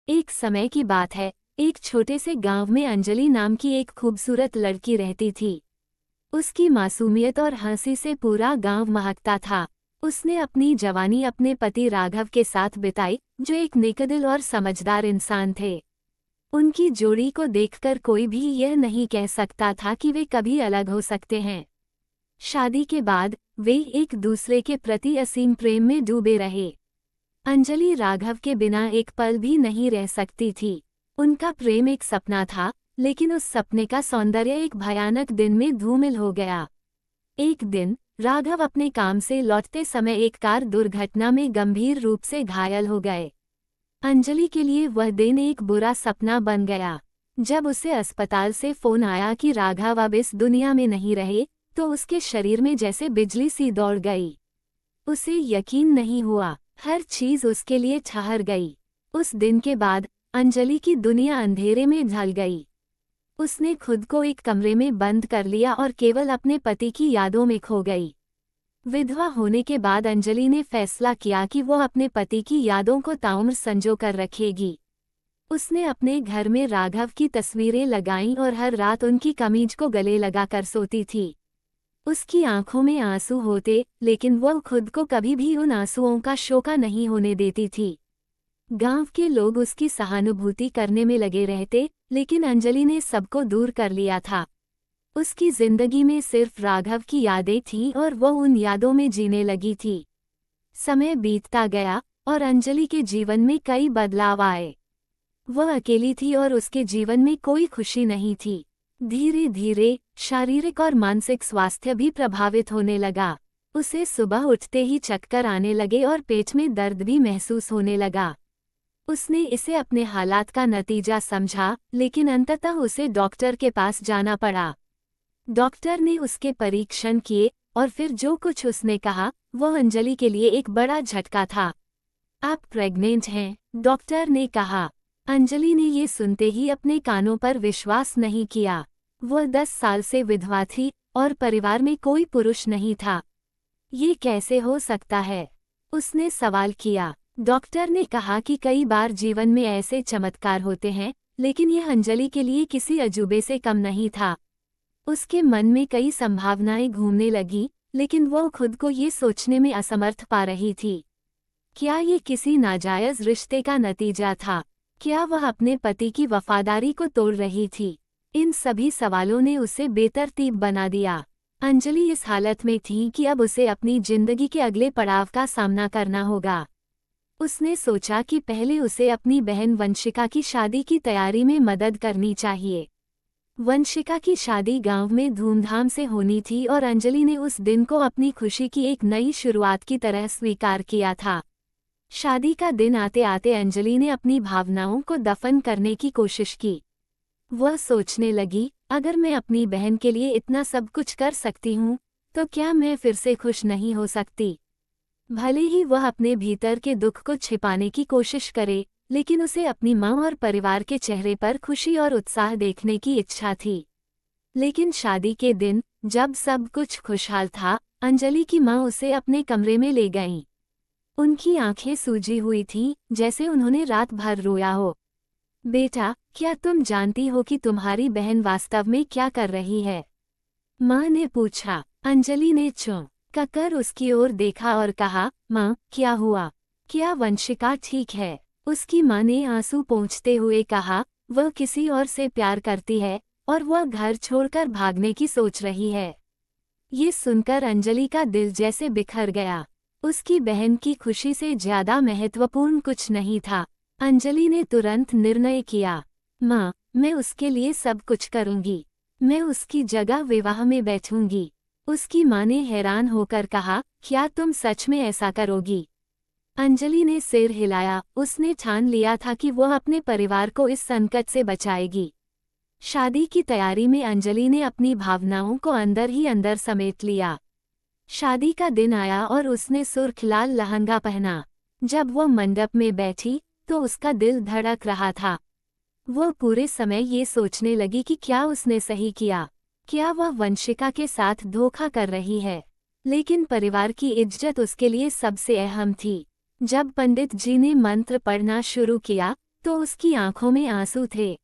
एक समय की बात है, एक छोटे से गांव में अंजलि नाम की एक खूबसूरत लड़की रहती थी। उसकी मासूमियत और हंसी से पूरा गांव महकता था। उसने अपनी जवानी अपने पति राघव के साथ बिताई, जो एक नेकदिल और समझदार इंसान थे। उनकी जोड़ी को देखकर कोई भी यह नहीं कह सकता था कि वे कभी अलग हो सकते हैं। शादी के बाद वे एक दूसरे के प्रति असीम प्रेम में डूबे रहे। अंजलि राघव के बिना एक पल भी नहीं रह सकती थी। उनका प्रेम एक सपना था, लेकिन उस सपने का सौंदर्य एक भयानक दिन में धूमिल हो गया। एक दिन राघव अपने काम से लौटते समय एक कार दुर्घटना में गंभीर रूप से घायल हो गए। अंजलि के लिए वह दिन एक बुरा सपना बन गया। जब उसे अस्पताल से फोन आया कि राघव अब इस दुनिया में नहीं रहे, तो उसके शरीर में जैसे बिजली सी दौड़ गई। उसे यकीन नहीं हुआ, हर चीज उसके लिए ठहर गई। उस दिन के बाद अंजलि की दुनिया अंधेरे में ढल गई। उसने खुद को एक कमरे में बंद कर लिया और केवल अपने पति की यादों में खो गई। विधवा होने के बाद अंजलि ने फैसला किया कि वो अपने पति की यादों को ताउम्र संजो कर रखेगी। उसने अपने घर में राघव की तस्वीरें लगाईं और हर रात उनकी कमीज को गले लगाकर सोती थी। उसकी आंखों में आंसू होते, लेकिन वह खुद को कभी भी उन आंसुओं का शोका नहीं होने देती थी। गांव के लोग उसकी सहानुभूति करने में लगे रहते, लेकिन अंजलि ने सबको दूर कर लिया था। उसकी जिंदगी में सिर्फ राघव की यादें थीं और वह उन यादों में जीने लगी थी। समय बीतता गया और अंजलि के जीवन में कई बदलाव आए। वह अकेली थी और उसके जीवन में कोई खुशी नहीं थी। धीरे धीरे शारीरिक और मानसिक स्वास्थ्य भी प्रभावित होने लगा। उसे सुबह उठते ही चक्कर आने लगे और पेट में दर्द भी महसूस होने लगा। उसने इसे अपने हालात का नतीजा समझा, लेकिन अंततः उसे डॉक्टर के पास जाना पड़ा। डॉक्टर ने उसके परीक्षण किए और फिर जो कुछ उसने कहा वह अंजलि के लिए एक बड़ा झटका था। आप प्रेग्नेंट हैं, डॉक्टर ने कहा। अंजलि ने ये सुनते ही अपने कानों पर विश्वास नहीं किया। वह 10 साल से विधवा थी और परिवार में कोई पुरुष नहीं था। ये कैसे हो सकता है? उसने सवाल किया। डॉक्टर ने कहा कि कई बार जीवन में ऐसे चमत्कार होते हैं, लेकिन यह अंजलि के लिए किसी अजूबे से कम नहीं था। उसके मन में कई संभावनाएं घूमने लगी, लेकिन वह खुद को ये सोचने में असमर्थ पा रही थी। क्या ये किसी नाजायज रिश्ते का नतीजा था? क्या वह अपने पति की वफादारी को तोड़ रही थी? इन सभी सवालों ने उसे बेतरतीब बना दिया। अंजलि इस हालत में थी कि अब उसे अपनी जिंदगी के अगले पड़ाव का सामना करना होगा। उसने सोचा कि पहले उसे अपनी बहन वंशिका की शादी की तैयारी में मदद करनी चाहिए। वंशिका की शादी गांव में धूमधाम से होनी थी और अंजलि ने उस दिन को अपनी खुशी की एक नई शुरुआत की तरह स्वीकार किया था। शादी का दिन आते आते अंजलि ने अपनी भावनाओं को दफन करने की कोशिश की। वह सोचने लगी, अगर मैं अपनी बहन के लिए इतना सब कुछ कर सकती हूँ, तो क्या मैं फिर से खुश नहीं हो सकती? भले ही वह अपने भीतर के दुख को छिपाने की कोशिश करे, लेकिन उसे अपनी माँ और परिवार के चेहरे पर खुशी और उत्साह देखने की इच्छा थी। लेकिन शादी के दिन, जब सब कुछ खुशहाल था, अंजलि की माँ उसे अपने कमरे में ले गईं। उनकी आंखें सूजी हुई थीं, जैसे उन्होंने रात भर रोया हो। बेटा, क्या तुम जानती हो कि तुम्हारी बहन वास्तव में क्या कर रही है? माँ ने पूछा। अंजलि ने चौंक कर उसकी ओर देखा और कहा, माँ, क्या हुआ? क्या वंशिका ठीक है? उसकी माँ ने आंसू पोंछते हुए कहा, वह किसी और से प्यार करती है और वह घर छोड़कर भागने की सोच रही है। ये सुनकर अंजलि का दिल जैसे बिखर गया। उसकी बहन की खुशी से ज्यादा महत्वपूर्ण कुछ नहीं था। अंजलि ने तुरंत निर्णय किया, माँ, मैं उसके लिए सब कुछ करूँगी। मैं उसकी जगह विवाह में बैठूंगी। उसकी माँ ने हैरान होकर कहा, क्या तुम सच में ऐसा करोगी? अंजलि ने सिर हिलाया। उसने ठान लिया था कि वह अपने परिवार को इस संकट से बचाएगी। शादी की तैयारी में अंजलि ने अपनी भावनाओं को अंदर ही अंदर समेट लिया। शादी का दिन आया और उसने सुर्ख लाल लहंगा पहना। जब वह मंडप में बैठी, तो उसका दिल धड़क रहा था। वह पूरे समय ये सोचने लगी कि क्या उसने सही किया, क्या वह वंशिका के साथ धोखा कर रही है। लेकिन परिवार की इज्जत उसके लिए सबसे अहम थी। जब पंडित जी ने मंत्र पढ़ना शुरू किया, तो उसकी आंखों में आंसू थे।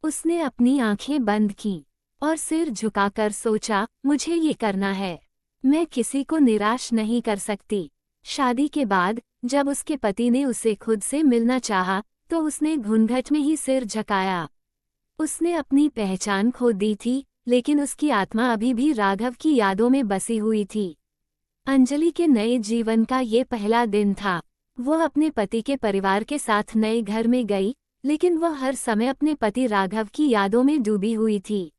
उसने अपनी आंखें बंद की और सिर झुकाकर सोचा, मुझे ये करना है। मैं किसी को निराश नहीं कर सकती। शादी के बाद जब उसके पति ने उसे खुद से मिलना चाहा, तो उसने घूंघट में ही सिर झुकाया। उसने अपनी पहचान खो दी थी, लेकिन उसकी आत्मा अभी भी राघव की यादों में बसी हुई थी। अंजलि के नए जीवन का ये पहला दिन था। वह अपने पति के परिवार के साथ नए घर में गई, लेकिन वह हर समय अपने पति राघव की यादों में डूबी हुई थी।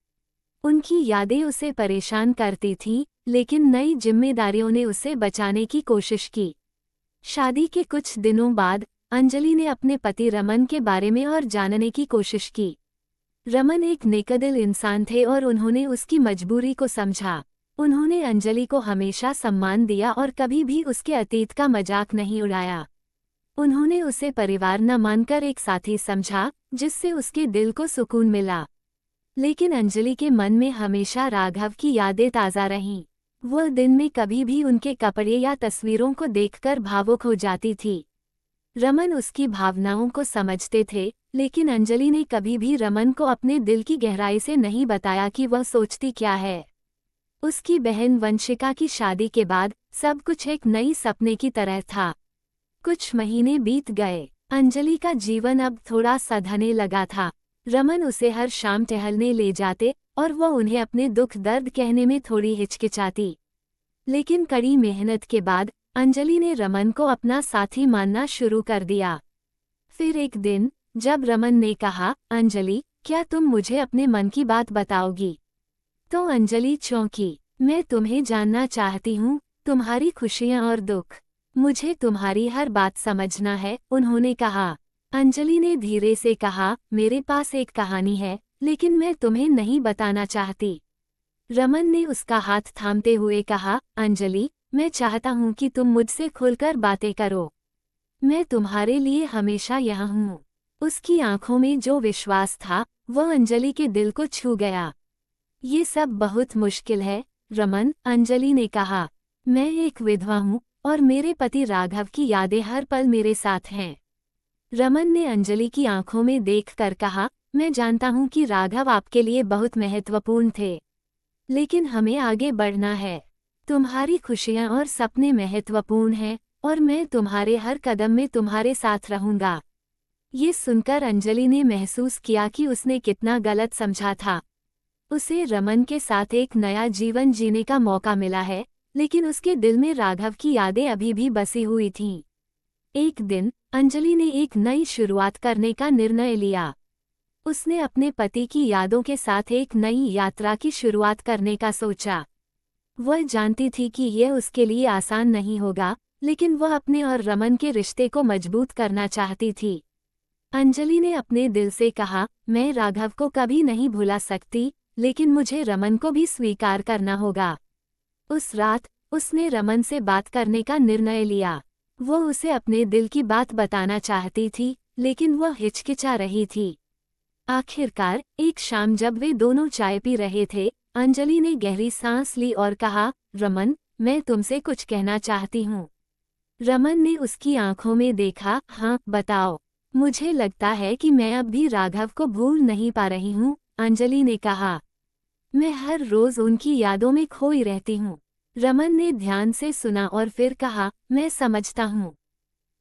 उनकी यादें उसे परेशान करती थीं, लेकिन नई जिम्मेदारियों ने उसे बचाने की कोशिश की। शादी के कुछ दिनों बाद अंजलि ने अपने पति रमन के बारे में और जानने की कोशिश की। रमन एक नेकदिल इंसान थे और उन्होंने उसकी मजबूरी को समझा। उन्होंने अंजलि को हमेशा सम्मान दिया और कभी भी उसके अतीत का मजाक नहीं उड़ाया। उन्होंने उसे परिवार न मानकर एक साथी समझा, जिससे उसके दिल को सुकून मिला। लेकिन अंजलि के मन में हमेशा राघव की यादें ताज़ा रहीं। वह दिन में कभी भी उनके कपड़े या तस्वीरों को देखकर भावुक हो जाती थी। रमन उसकी भावनाओं को समझते थे, लेकिन अंजलि ने कभी भी रमन को अपने दिल की गहराई से नहीं बताया कि वह सोचती क्या है। उसकी बहन वंशिका की शादी के बाद सब कुछ एक नई सपने की तरह था। कुछ महीने बीत गए। अंजलि का जीवन अब थोड़ा सधने लगा था। रमन उसे हर शाम टहलने ले जाते और वह उन्हें अपने दुख दर्द कहने में थोड़ी हिचकिचाती। लेकिन कड़ी मेहनत के बाद अंजलि ने रमन को अपना साथी मानना शुरू कर दिया। फिर एक दिन जब रमन ने कहा, अंजलि, क्या तुम मुझे अपने मन की बात बताओगी? तो अंजलि चौंकी। मैं तुम्हें जानना चाहती हूँ, तुम्हारी खुशियाँ और दुख। मुझे तुम्हारी हर बात समझना है, उन्होंने कहा। अंजलि ने धीरे से कहा, मेरे पास एक कहानी है, लेकिन मैं तुम्हें नहीं बताना चाहती। रमन ने उसका हाथ थामते हुए कहा, अंजलि, मैं चाहता हूँ कि तुम मुझसे खुलकर बातें करो। मैं तुम्हारे लिए हमेशा यहाँ हूँ। उसकी आंखों में जो विश्वास था, वह अंजलि के दिल को छू गया। ये सब बहुत मुश्किल है, रमन, अंजलि ने कहा। मैं एक विधवा हूँ और मेरे पति राघव की यादें हर पल मेरे साथ हैं। रमन ने अंजलि की आंखों में देखकर कहा, मैं जानता हूँ कि राघव आपके लिए बहुत महत्वपूर्ण थे, लेकिन हमें आगे बढ़ना है। तुम्हारी खुशियाँ और सपने महत्वपूर्ण हैं और मैं तुम्हारे हर कदम में तुम्हारे साथ रहूँगा। ये सुनकर अंजलि ने महसूस किया कि उसने कितना गलत समझा था। उसे रमन के साथ एक नया जीवन जीने का मौका मिला है, लेकिन उसके दिल में राघव की यादें अभी भी बसी हुई थीं। एक दिन अंजलि ने एक नई शुरुआत करने का निर्णय लिया। उसने अपने पति की यादों के साथ एक नई यात्रा की शुरुआत करने का सोचा। वह जानती थी कि यह उसके लिए आसान नहीं होगा, लेकिन वह अपने और रमन के रिश्ते को मजबूत करना चाहती थी। अंजलि ने अपने दिल से कहा, मैं राघव को कभी नहीं भुला सकती, लेकिन मुझे रमन को भी स्वीकार करना होगा। उस रात उसने रमन से बात करने का निर्णय लिया। वो उसे अपने दिल की बात बताना चाहती थी, लेकिन वह हिचकिचा रही थी। आखिरकार एक शाम जब वे दोनों चाय पी रहे थे, अंजलि ने गहरी सांस ली और कहा, रमन, मैं तुमसे कुछ कहना चाहती हूँ। रमन ने उसकी आंखों में देखा। हाँ, बताओ। मुझे लगता है कि मैं अब भी राघव को भूल नहीं पा रही हूँ, अंजलि ने कहा। मैं हर रोज उनकी यादों में खोई रहती हूँ। रमन ने ध्यान से सुना और फिर कहा, मैं समझता हूँ।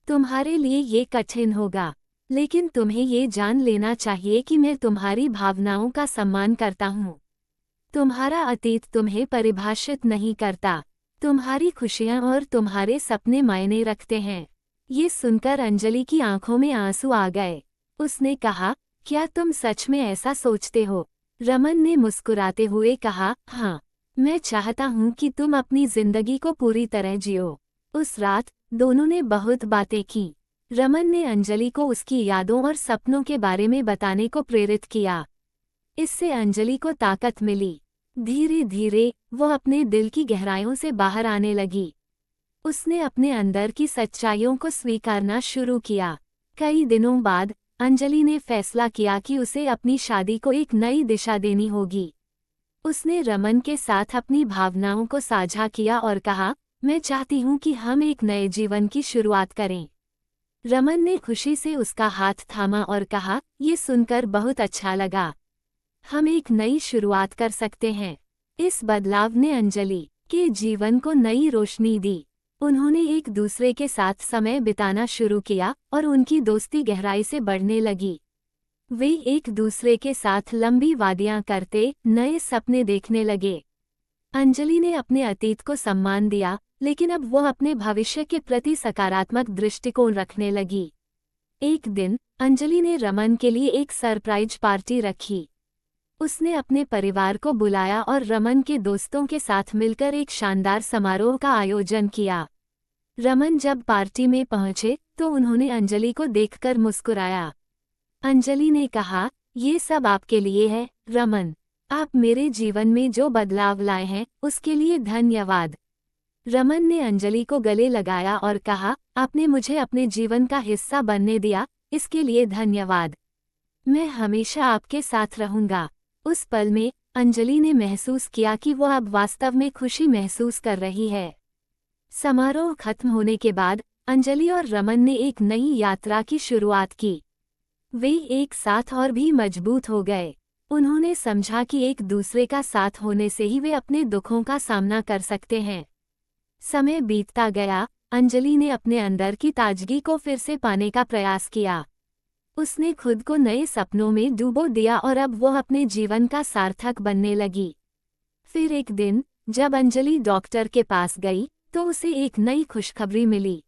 तुम्हारे लिए ये कठिन होगा, लेकिन तुम्हें ये जान लेना चाहिए कि मैं तुम्हारी भावनाओं का सम्मान करता हूँ। तुम्हारा अतीत तुम्हें परिभाषित नहीं करता। तुम्हारी खुशियाँ और तुम्हारे सपने मायने रखते हैं। ये सुनकर अंजलि की आंखों में आंसू आ गए। उसने कहा, क्या तुम सच में ऐसा सोचते हो? रमन ने मुस्कुराते हुए कहा, हाँ, मैं चाहता हूँ कि तुम अपनी जिंदगी को पूरी तरह जियो। उस रात दोनों ने बहुत बातें की। रमन ने अंजलि को उसकी यादों और सपनों के बारे में बताने को प्रेरित किया। इससे अंजलि को ताकत मिली। धीरे धीरे वह अपने दिल की गहराइयों से बाहर आने लगी। उसने अपने अंदर की सच्चाइयों को स्वीकारना शुरू किया। कई दिनों बाद अंजलि ने फैसला किया कि उसे अपनी शादी को एक नई दिशा देनी होगी। उसने रमन के साथ अपनी भावनाओं को साझा किया और कहा, मैं चाहती हूँ कि हम एक नए जीवन की शुरुआत करें। रमन ने खुशी से उसका हाथ थामा और कहा, ये सुनकर बहुत अच्छा लगा। हम एक नई शुरुआत कर सकते हैं। इस बदलाव ने अंजलि के जीवन को नई रोशनी दी। उन्होंने एक दूसरे के साथ समय बिताना शुरू किया और उनकी दोस्ती गहराई से बढ़ने लगी। वे एक दूसरे के साथ लंबी वादियां करते, नए सपने देखने लगे। अंजलि ने अपने अतीत को सम्मान दिया, लेकिन अब वह अपने भविष्य के प्रति सकारात्मक दृष्टिकोण रखने लगी। एक दिन अंजलि ने रमन के लिए एक सरप्राइज पार्टी रखी। उसने अपने परिवार को बुलाया और रमन के दोस्तों के साथ मिलकर एक शानदार समारोह का आयोजन किया। रमन जब पार्टी में पहुंचे तो उन्होंने अंजलि को देखकर मुस्कुराया। अंजलि ने कहा, ये सब आपके लिए है रमन। आप मेरे जीवन में जो बदलाव लाए हैं उसके लिए धन्यवाद। रमन ने अंजलि को गले लगाया और कहा, आपने मुझे अपने जीवन का हिस्सा बनने दिया, इसके लिए धन्यवाद। मैं हमेशा आपके साथ रहूंगा। उस पल में अंजलि ने महसूस किया कि वह अब वास्तव में खुशी महसूस कर रही है। समारोह खत्म होने के बाद अंजलि और रमन ने एक नई यात्रा की शुरुआत की। वे एक साथ और भी मजबूत हो गए। उन्होंने समझा कि एक दूसरे का साथ होने से ही वे अपने दुखों का सामना कर सकते हैं। समय बीतता गया, अंजलि ने अपने अंदर की ताजगी को फिर से पाने का प्रयास किया। उसने खुद को नए सपनों में डुबो दिया और अब वह अपने जीवन का सार्थक बनने लगी। फिर एक दिन जब अंजलि डॉक्टर के पास गई तो उसे एक नई खुशखबरी मिली।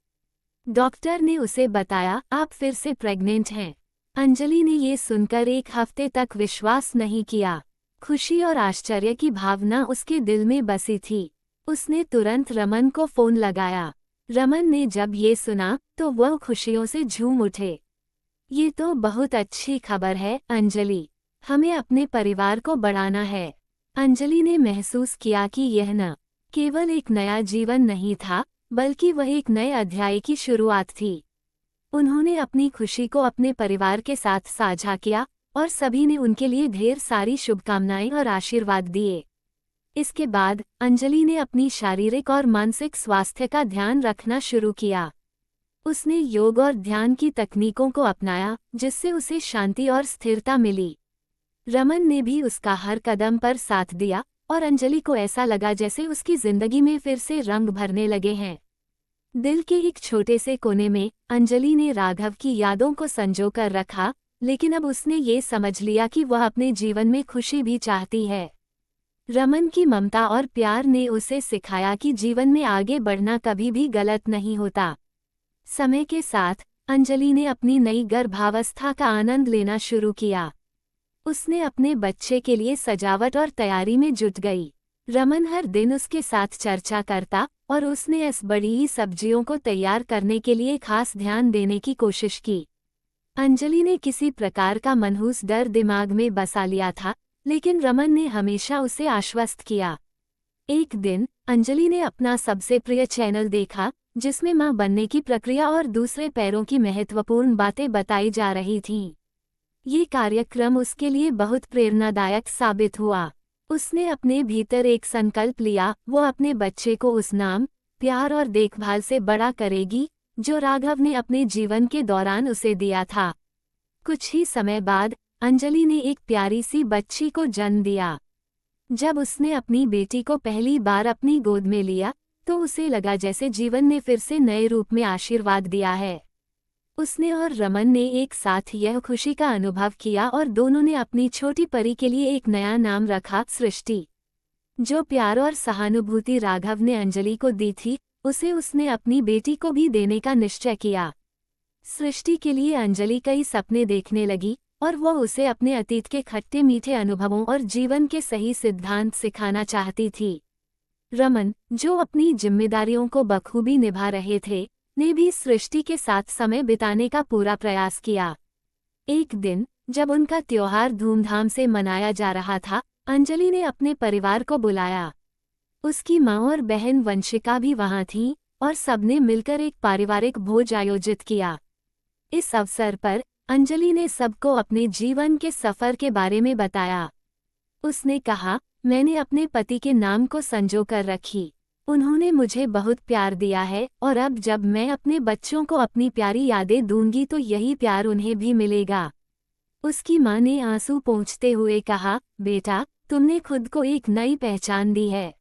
डॉक्टर ने उसे बताया, आप फिर से प्रेग्नेंट हैं। अंजलि ने ये सुनकर एक हफ्ते तक विश्वास नहीं किया। खुशी और आश्चर्य की भावना उसके दिल में बसी थी। उसने तुरंत रमन को फोन लगाया। रमन ने जब ये सुना तो वह खुशियों से झूम उठे। ये तो बहुत अच्छी खबर है अंजलि, हमें अपने परिवार को बढ़ाना है। अंजलि ने महसूस किया कि यह न केवल एक नया जीवन नहीं था, बल्कि वह एक नए अध्याय की शुरुआत थी। उन्होंने अपनी खुशी को अपने परिवार के साथ साझा किया और सभी ने उनके लिए ढेर सारी शुभकामनाएं और आशीर्वाद दिए। इसके बाद अंजलि ने अपनी शारीरिक और मानसिक स्वास्थ्य का ध्यान रखना शुरू किया। उसने योग और ध्यान की तकनीकों को अपनाया, जिससे उसे शांति और स्थिरता मिली। रमन ने भी उसका हर कदम पर साथ दिया और अंजलि को ऐसा लगा जैसे उसकी जिंदगी में फिर से रंग भरने लगे हैं। दिल के एक छोटे से कोने में अंजलि ने राघव की यादों को संजोकर रखा, लेकिन अब उसने ये समझ लिया कि वह अपने जीवन में खुशी भी चाहती है। रमन की ममता और प्यार ने उसे सिखाया कि जीवन में आगे बढ़ना कभी भी गलत नहीं होता। समय के साथ अंजलि ने अपनी नई गर्भावस्था का आनंद लेना शुरू किया। उसने अपने बच्चे के लिए सजावट और तैयारी में जुट गई। रमन हर दिन उसके साथ चर्चा करता और उसने इस बड़ी सब्जियों को तैयार करने के लिए खास ध्यान देने की कोशिश की। अंजलि ने किसी प्रकार का मनहूस डर दिमाग में बसा लिया था, लेकिन रमन ने हमेशा उसे आश्वस्त किया। एक दिन अंजलि ने अपना सबसे प्रिय चैनल देखा, जिसमें मां बनने की प्रक्रिया और दूसरे पैरों की महत्वपूर्ण बातें बताई जा रही थीं। ये कार्यक्रम उसके लिए बहुत प्रेरणादायक साबित हुआ। उसने अपने भीतर एक संकल्प लिया, वो अपने बच्चे को उस नाम, प्यार और देखभाल से बड़ा करेगी जो राघव ने अपने जीवन के दौरान उसे दिया था। कुछ ही समय बाद अंजलि ने एक प्यारी सी बच्ची को जन्म दिया। जब उसने अपनी बेटी को पहली बार अपनी गोद में लिया तो उसे लगा जैसे जीवन ने फिर से नए रूप में आशीर्वाद दिया है। उसने और रमन ने एक साथ यह खुशी का अनुभव किया और दोनों ने अपनी छोटी परी के लिए एक नया नाम रखा, सृष्टि। जो प्यार और सहानुभूति राघव ने अंजलि को दी थी, उसे उसने अपनी बेटी को भी देने का निश्चय किया। सृष्टि के लिए अंजलि कई सपने देखने लगी और वह उसे अपने अतीत के खट्टे मीठे अनुभवों और जीवन के सही सिद्धांत सिखाना चाहती थी। रमन, जो अपनी जिम्मेदारियों को बखूबी निभा रहे थे, ने भी सृष्टि के साथ समय बिताने का पूरा प्रयास किया। एक दिन जब उनका त्योहार धूमधाम से मनाया जा रहा था, अंजलि ने अपने परिवार को बुलाया। उसकी माँ और बहन वंशिका भी वहाँ थीं और सबने मिलकर एक पारिवारिक भोज आयोजित किया। इस अवसर पर अंजलि ने सबको अपने जीवन के सफर के बारे में बताया। उसने कहा, मैंने अपने पति के नाम को संजो कर रखी। उन्होंने मुझे बहुत प्यार दिया है और अब जब मैं अपने बच्चों को अपनी प्यारी यादें दूंगी तो यही प्यार उन्हें भी मिलेगा। उसकी माँ ने आंसू पोंछते हुए कहा, बेटा, तुमने खुद को एक नई पहचान दी है।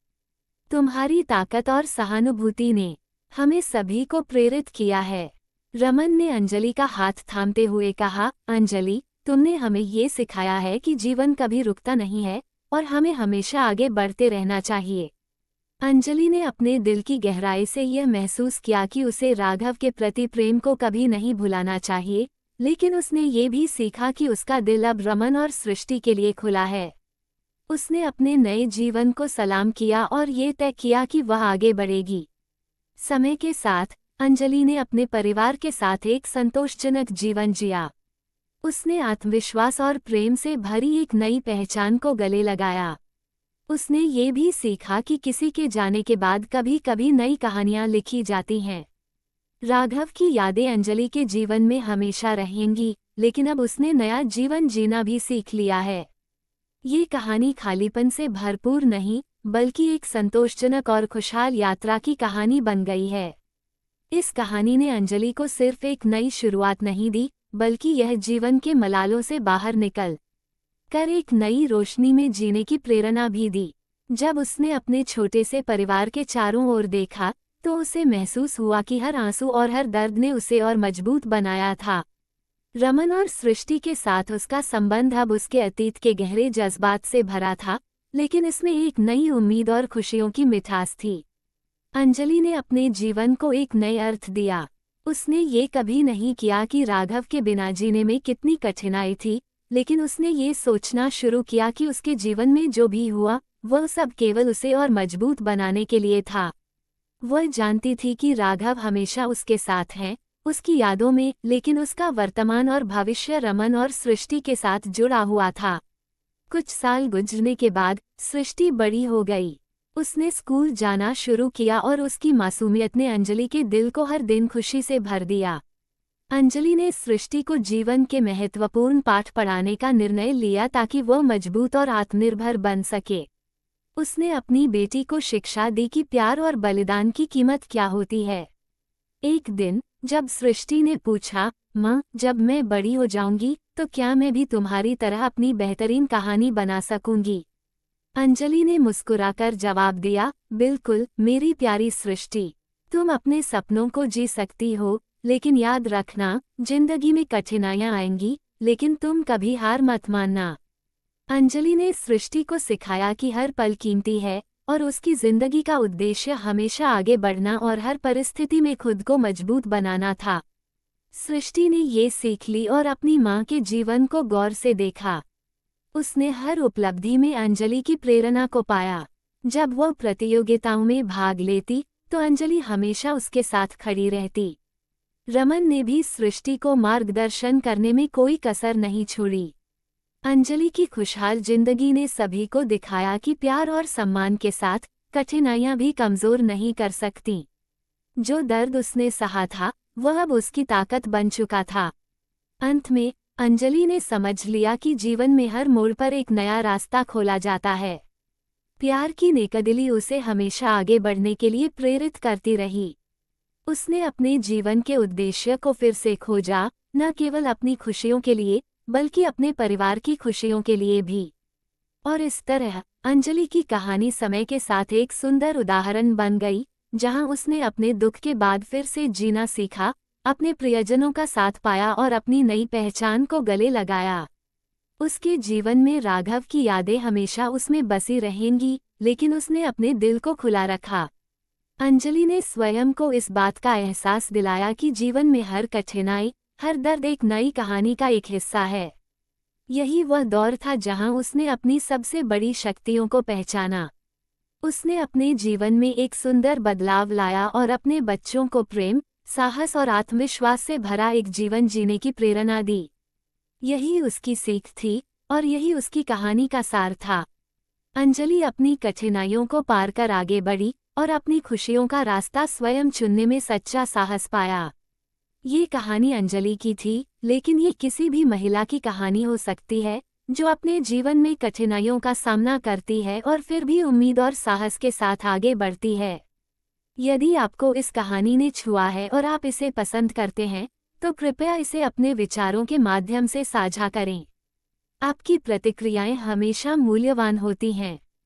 तुम्हारी ताकत और सहानुभूति ने हमें सभी को प्रेरित किया है। रमन ने अंजलि का हाथ थामते हुए कहा, अंजलि, तुमने हमें ये सिखाया है कि जीवन कभी रुकता नहीं है और हमें हमेशा आगे बढ़ते रहना चाहिए। अंजलि ने अपने दिल की गहराई से यह महसूस किया कि उसे राघव के प्रति प्रेम को कभी नहीं भुलाना चाहिए, लेकिन उसने ये भी सीखा कि उसका दिल अब रमन और सृष्टि के लिए खुला है। उसने अपने नए जीवन को सलाम किया और ये तय किया कि वह आगे बढ़ेगी। समय के साथ अंजलि ने अपने परिवार के साथ एक संतोषजनक जीवन जिया। उसने आत्मविश्वास और प्रेम से भरी एक नई पहचान को गले लगाया। उसने ये भी सीखा कि किसी के जाने के बाद कभी कभी नई कहानियां लिखी जाती हैं। राघव की यादें अंजलि के जीवन में हमेशा रहेंगी, लेकिन अब उसने नया जीवन जीना भी सीख लिया है। ये कहानी खालीपन से भरपूर नहीं, बल्कि एक संतोषजनक और खुशहाल यात्रा की कहानी बन गई है। इस कहानी ने अंजलि को सिर्फ एक नई शुरुआत नहीं दी, बल्कि यह जीवन के मलालों से बाहर निकल कर एक नई रोशनी में जीने की प्रेरणा भी दी। जब उसने अपने छोटे से परिवार के चारों ओर देखा, तो उसे महसूस हुआ कि हर आंसू और हर दर्द ने उसे और मजबूत बनाया था। रमन और सृष्टि के साथ उसका संबंध अब उसके अतीत के गहरे जज्बात से भरा था, लेकिन इसमें एक नई उम्मीद और खुशियों की मिठास थी। अंजलि ने अपने जीवन को एक नए अर्थ दिया। उसने ये कभी नहीं किया कि राघव के बिना जीने में कितनी कठिनाई थी, लेकिन उसने ये सोचना शुरू किया कि उसके जीवन में जो भी हुआ, वह सब केवल उसे और मजबूत बनाने के लिए था। वह जानती थी कि राघव हमेशा उसके साथ हैं, उसकी यादों में, लेकिन उसका वर्तमान और भविष्य रमन और सृष्टि के साथ जुड़ा हुआ था। कुछ साल गुजरने के बाद सृष्टि बड़ी हो गई। उसने स्कूल जाना शुरू किया और उसकी मासूमियत ने अंजलि के दिल को हर दिन खुशी से भर दिया। अंजलि ने सृष्टि को जीवन के महत्वपूर्ण पाठ पढ़ाने का निर्णय लिया ताकि वह मजबूत और आत्मनिर्भर बन सके। उसने अपनी बेटी को शिक्षा दी कि प्यार और बलिदान की कीमत क्या होती है। एक दिन जब सृष्टि ने पूछा, माँ, जब मैं बड़ी हो जाऊंगी तो क्या मैं भी तुम्हारी तरह अपनी बेहतरीन कहानी बना सकूंगी? अंजलि ने मुस्कुराकर जवाब दिया, बिल्कुल मेरी प्यारी सृष्टि, तुम अपने सपनों को जी सकती हो, लेकिन याद रखना, जिंदगी में कठिनाइयां आएंगी, लेकिन तुम कभी हार मत मानना। अंजलि ने सृष्टि को सिखाया कि हर पल कीमती है और उसकी जिंदगी का उद्देश्य हमेशा आगे बढ़ना और हर परिस्थिति में खुद को मजबूत बनाना था। सृष्टि ने ये सीख ली और अपनी माँ के जीवन को गौर से देखा। उसने हर उपलब्धि में अंजलि की प्रेरणा को पाया। जब वह प्रतियोगिताओं में भाग लेती तो अंजलि हमेशा उसके साथ खड़ी रहती। रमन ने भी सृष्टि को मार्गदर्शन करने में कोई कसर नहीं छोड़ी। अंजलि की खुशहाल जिंदगी ने सभी को दिखाया कि प्यार और सम्मान के साथ कठिनाइयां भी कमजोर नहीं कर सकती। जो दर्द उसने सहा था, वह अब उसकी ताकत बन चुका था। अंत में अंजलि ने समझ लिया कि जीवन में हर मोड़ पर एक नया रास्ता खोला जाता है। प्यार की नेकदिली उसे हमेशा आगे बढ़ने के लिए प्रेरित करती रही। उसने अपने जीवन के उद्देश्य को फिर से खोजा, न केवल अपनी खुशियों के लिए, बल्कि अपने परिवार की खुशियों के लिए भी। और इस तरह अंजलि की कहानी समय के साथ एक सुंदर उदाहरण बन गई, जहां उसने अपने दुख के बाद फिर से जीना सीखा, अपने प्रियजनों का साथ पाया और अपनी नई पहचान को गले लगाया। उसके जीवन में राघव की यादें हमेशा उसमें बसी रहेंगी, लेकिन उसने अपने दिल को खुला रखा। अंजलि ने स्वयं को इस बात का एहसास दिलाया कि जीवन में हर कठिनाई, हर दर्द एक नई कहानी का एक हिस्सा है। यही वह दौर था जहां उसने अपनी सबसे बड़ी शक्तियों को पहचाना। उसने अपने जीवन में एक सुंदर बदलाव लाया और अपने बच्चों को प्रेम, साहस और आत्मविश्वास से भरा एक जीवन जीने की प्रेरणा दी। यही उसकी सीख थी और यही उसकी कहानी का सार था। अंजलि अपनी कठिनाइयों को पार कर आगे बढ़ी और अपनी खुशियों का रास्ता स्वयं चुनने में सच्चा साहस पाया। ये कहानी अंजलि की थी, लेकिन ये किसी भी महिला की कहानी हो सकती है, जो अपने जीवन में कठिनाइयों का सामना करती है और फिर भी उम्मीद और साहस के साथ आगे बढ़ती है। यदि आपको इस कहानी ने छुआ है और आप इसे पसंद करते हैं, तो कृपया इसे अपने विचारों के माध्यम से साझा करें। आपकी प्रतिक्रियाएं हमेशा मूल्यवान होती हैं।